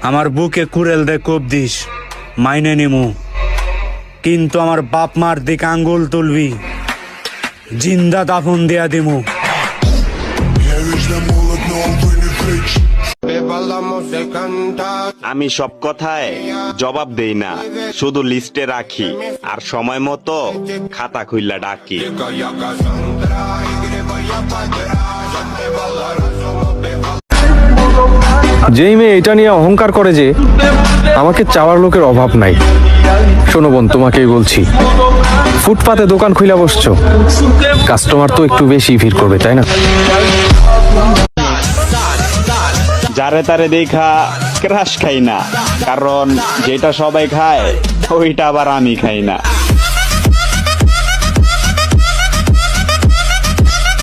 আমার বুকে কুড়েল দে কোপ দিস, মাইনে নিমু, কিন্তু আমার বাপ মার দিকে আঙ্গুল তুলবি, জিন্দা দাফন দিয়া দিমু। আমি সব কথায় জবাব দেই না, শুধু লিস্টে রাখি আর সময় মতো খাতা খুইলা ডাকি। যেই মেয়ে এটা নিয়ে অহংকার করে যে আমাকে চাওয়ার লোকের অভাব নাই, শোনো বোন তোমাকেই বলছি, ফুটপাতে দোকান খুইলা বসছো, কাস্টমার তো একটু বেশি ভিড় করবে তাই না? যারে তারে দেখা ক্রাশ খাই না, কারণ যেটা সবাই খায় ওইটা আবার আমি খাই না।